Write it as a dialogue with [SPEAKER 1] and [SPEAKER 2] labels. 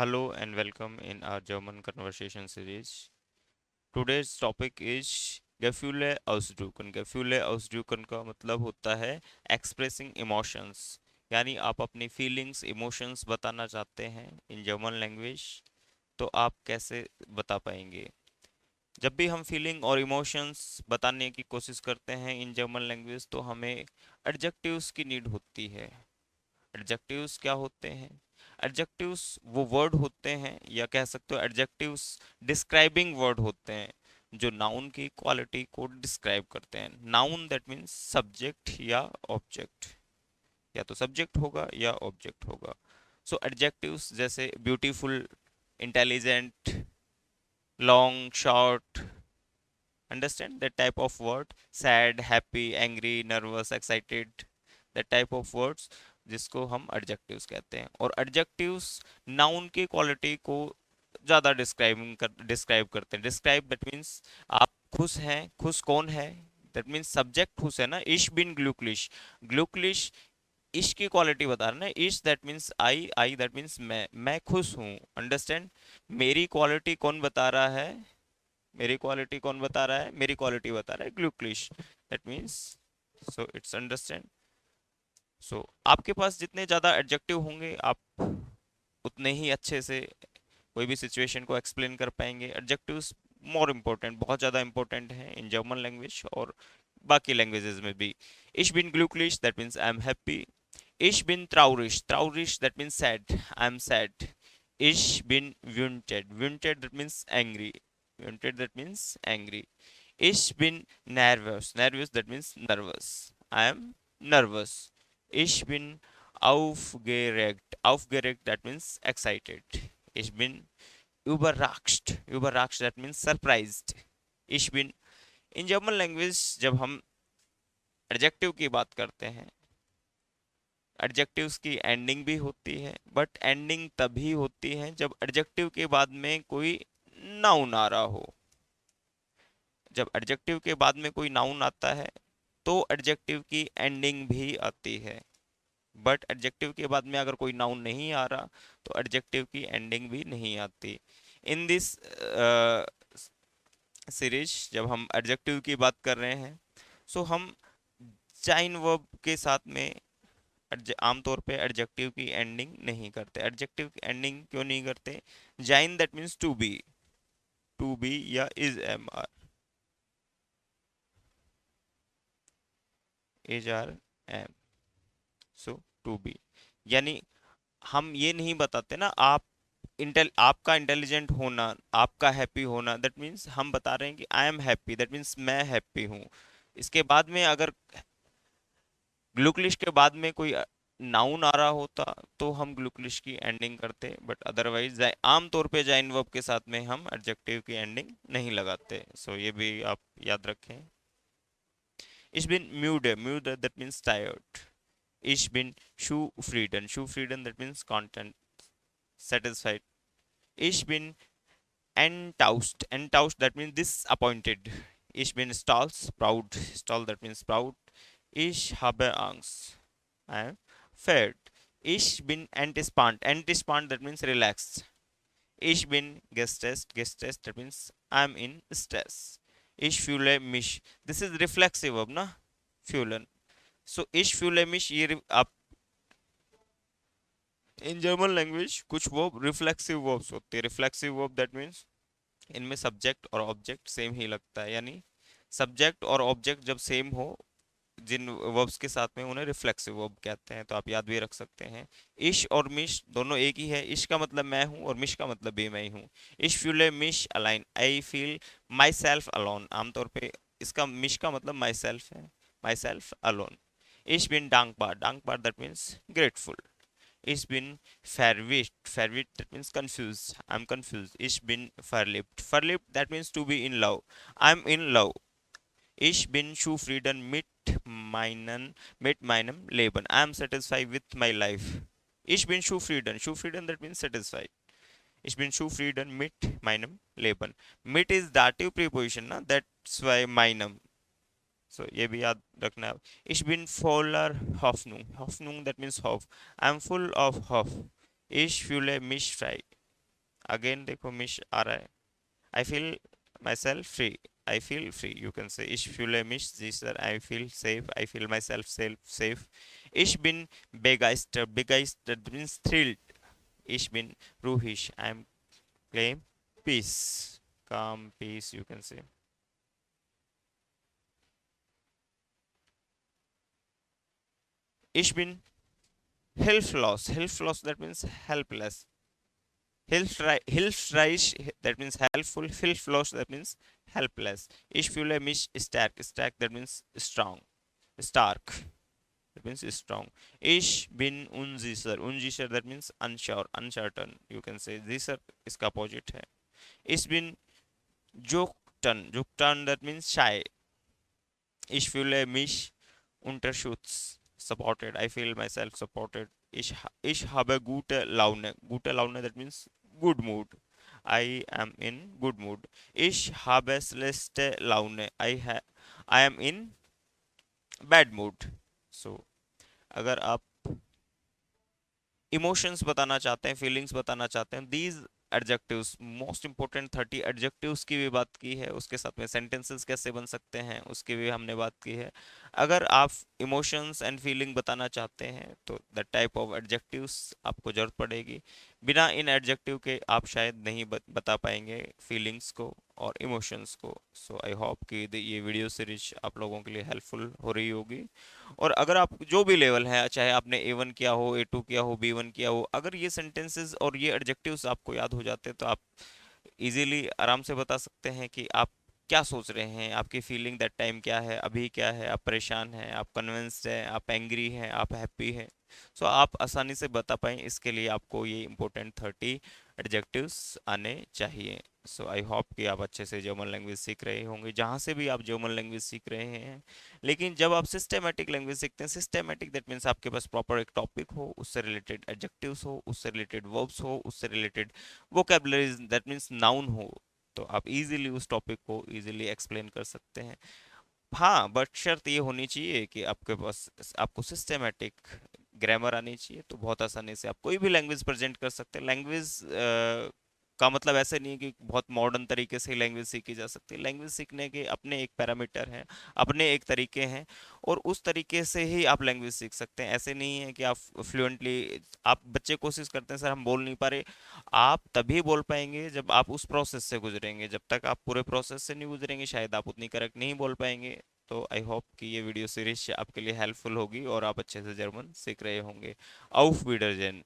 [SPEAKER 1] Hello and welcome in our German conversation series. Today's topic is Gefühle ausdrücken. Gefühle ausdrücken का मतलब होता है expressing emotions, यानी आप अपनी feelings, emotions बताना चाहते हैं in German language, तो आप कैसे बता पाएंगे? जब भी हम फीलिंग और इमोशंस बताने की कोशिश करते हैं इन जर्मन लैंग्वेज तो हमें एडजेक्टिव्स की नीड होती है। एडजेक्टिव्स क्या होते हैं? एडजेक्टिव्स वो वर्ड होते हैं या कह सकते हो एडजेक्टिव्स डिस्क्राइबिंग वर्ड होते हैं जो नाउन की क्वालिटी को डिस्क्राइब करते हैं। नाउन दैट मीन्स सब्जेक्ट या ऑब्जेक्ट, या तो सब्जेक्ट होगा या ऑब्जेक्ट होगा। सो एडजेक्टिव्स जैसे beautiful, intelligent, long, short, understand that type of word, sad, happy, angry, nervous, excited, that type of words जिसको हम एडजेक्टिव्स कहते हैं। और एडजेक्टिव्स नाउन की क्वालिटी को ज़्यादा डिस्क्राइब करते हैं। डिस्क्राइब दैट मीन्स आप खुश हैं, खुश कौन है, दैट मीन्स सब्जेक्ट खुश है ना, इश बिन ग्लूकलिश, ग्लूकलिश इश की क्वालिटी बता रहा है ना, इश that means I, I that means मैं खुश हूँ, अंडरस्टैंड। मेरी क्वालिटी कौन बता रहा है, मेरी क्वालिटी कौन बता रहा है, मेरी क्वालिटी बता रहा है ग्लूकलिश, that means, so it's understand. So आपके पास जितने ज़्यादा एडजेक्टिव होंगे आप उतने ही अच्छे से कोई भी सिचुएशन को एक्सप्लेन कर पाएंगे। एडजेक्टिव्स मोर इम्पोर्टेंट, बहुत ज़्यादा इंपॉर्टेंट हैं इन जर्मन लैंग्वेज और बाकी लैंग्वेजेस में भी। इश बिन ग्लूकलिश that means I am happy. इश बिन ट्राउरिश, ट्राउरिश that means sad, I am sad. इश बिन wütend, wütend that means angry, wütend that means angry. Ich bin nervös. Nervös, that means nervous. I am nervous. Ich bin aufgeregt. Aufgeregt, that means excited. Ich bin überrascht. Überrascht, that means surprised. Ich bin, in German language जब हम adjective की बात करते हैं, adjectives की ending भी होती है, बट एंडिंग तभी होती है जब एडजेक्टिव के बाद में कोई नाउन आ रहा हो। जब एडजेक्टिव के बाद में कोई नाउन आता है तो एडजेक्टिव की एंडिंग भी आती है, बट एडजेक्टिव के बाद में अगर कोई नाउन नहीं आ रहा तो एडजेक्टिव की एंडिंग भी नहीं आती। इन दिस सीरीज जब हम एडजेक्टिव की बात कर रहे हैं, सो हम जाइन वर्ब के साथ में आमतौर पे एडजेक्टिव की एंडिंग नहीं करते। एडजेक्टिव की एंडिंग क्यों नहीं करते? जाइन दैट मीन्स टू बी या is are am, so to be, यानी हम ये नहीं बताते ना आप आपका इंटेलिजेंट होना, आपका हैप्पी होना, दैट मीन्स हम बता रहे हैं कि आई एम हैप्पी, दैट मीन्स मैं हैप्पी हूँ। इसके बाद में अगर ग्लूकलिश के बाद में कोई नाउन आ रहा होता तो हम ग्लूकलिश की एंडिंग करते, बट अदरवाइज आमतौर पे जाइन वर्ब के साथ में हम एडजेक्टिव की एंडिंग नहीं लगाते। सो ये भी आप याद रखें। Ich bin müde, müde that means tired. Ich bin zufrieden, zufrieden that means content, satisfied. Ich bin enttäuscht, enttäuscht that means disappointed. Ich bin stolz, proud, stolz that means proud. Ich habe Angst, I am feared. Ich bin antispannt, antispannt that means relaxed. Ich bin gestresst, gestresst that means I am in stress. Ich fühle mich, this is reflexive verb na, fühlen. सो इश फ्यूलेमिश ये आप in German language कुछ verb reflexive verbs होते हैं। Reflexive verb that means इनमें subject और object same ही लगता है, यानी सब्जेक्ट और ऑब्जेक्ट जब सेम हो जिन वर्ब्स के साथ में उन्हें रिफ्लेक्सिव वर्ब कहते हैं, तो आप याद भी रख सकते हैं। इश और मिश दोनों एक ही है। इश का मतलब मैं हूँ और मिश का मतलब भी मैं ही हूँ। इश फ्यूले मिश अलाइन, I feel myself alone, आमतौर पे इसका मिश का मतलब माई सेल्फ है, myself alone. Ich bin dankbar. Dankbar that means grateful. Ich bin verwirrt. Verwirrt that means confused. I'm confused. Ich bin verliebt. Verliebt that means to be in love. I'm in love. Ich bin zufrieden mit meinem Leben. I'm satisfied with my life. Ich bin zufrieden. Zufrieden that means satisfied. Ich bin zufrieden mit meinem Leben. Mit is dative preposition, na? That's why meinem. So ये भी याद रखना है। Ich bin voller Hoffnung. Hoffnung that means hope. I'm full of hope. Ich fühle mich frei. Again देखो मिश आ रहा है, I feel myself free. I feel free. You can say ich fühle mich sicher. I feel safe. I feel myself safe. Ich bin begeistert. Begeistert means thrilled. Ich bin ruhig. I am claim peace. Calm peace. You can say. Ich bin hilflos. Hilflos that means helpless. Hilfreich that means helpful. Hilflos that means helpless. Ich fühle mich stark. Stark that means strong. Stark. That means strong. Ich bin unsicher. Unsicher that means unsure, uncertain. You can say sicher इसका opposite है. Ich bin जुकटन. जुकटन that means shy. Ich fühle mich unter Schutz. Supported. I feel myself supported. Ich habe gute Laune. Gute Laune that means good mood. I am in good mood. Ich habe schlechte Laune. I am in bad mood. So अगर आप emotions बताना चाहते हैं, feelings बताना चाहते हैं, these adjectives most important 30 adjectives की भी बात की है, उसके साथ में सेंटेंसेस कैसे बन सकते हैं उसकी भी हमने बात की है। अगर आप इमोशंस एंड फीलिंग बताना चाहते हैं तो द टाइप ऑफ एडजेक्टिव्स आपको जरूरत पड़ेगी। बिना इन एडजेक्टिव के आप शायद नहीं बता पाएंगे फीलिंग्स को और इमोशंस को। सो आई होप कि ये वीडियो सीरीज आप लोगों के लिए हेल्पफुल हो रही होगी। और अगर आप जो भी लेवल है, चाहे आपने A1 किया हो, A2 किया हो, B1 किया हो, अगर ये सेंटेंसेस और ये एडजेक्टिव्स आपको याद हो जाते हैं तो आप इजीली आराम से बता सकते हैं कि आप क्या सोच रहे हैं, आपकी फीलिंग दैट टाइम क्या है, अभी क्या है, आप परेशान हैं, आप कन्विंस्ड हैं, आप एंग्री हैं, आप हैप्पी हैं। सो आप आसानी से बता पाएं, इसके लिए आपको ये इंपॉर्टेंट 30 एडजेक्टिव्स आने चाहिए। सो आई होप कि आप अच्छे से जर्मन लैंग्वेज सीख रहे होंगे जहाँ से भी आप जर्मन लैंग्वेज सीख रहे हैं। लेकिन जब आप सिस्टेमेटिक लैंग्वेज सीखते हैं, सिस्टेमेटिक दैट मीन्स आपके पास प्रॉपर एक टॉपिक हो, उससे रिलेटेड एडजेक्टिव्स हो, उससे रिलेटेड वर्ब्स हो, उससे related vocabularies that means noun हो, तो आप इजीली उस टॉपिक को इजीली एक्सप्लेन कर सकते हैं। हाँ, बट शर्त ये होनी चाहिए कि आपके पास आपको सिस्टेमेटिक ग्रामर आनी चाहिए, तो बहुत आसानी से आप कोई भी लैंग्वेज प्रेजेंट कर सकते हैं। लैंग्वेज का मतलब ऐसे नहीं है कि बहुत मॉडर्न तरीके से लैंग्वेज सीखी जा सकती है। लैंग्वेज सीखने के अपने एक पैरामीटर हैं, अपने एक तरीके हैं, और उस तरीके से ही आप लैंग्वेज सीख सकते हैं। ऐसे नहीं है कि आप फ्लुएंटली, आप बच्चे कोशिश करते हैं सर हम बोल नहीं पा रहे, आप तभी बोल पाएंगे जब आप उस प्रोसेस से गुजरेंगे। जब तक आप पूरे प्रोसेस से नहीं गुजरेंगे शायद आप उतनी करेक्ट नहीं बोल पाएंगे। तो आई होप कि ये वीडियो सीरीज आपके लिए हेल्पफुल होगी और आप अच्छे से जर्मन सीख रहे होंगे। Auf Wiedersehen।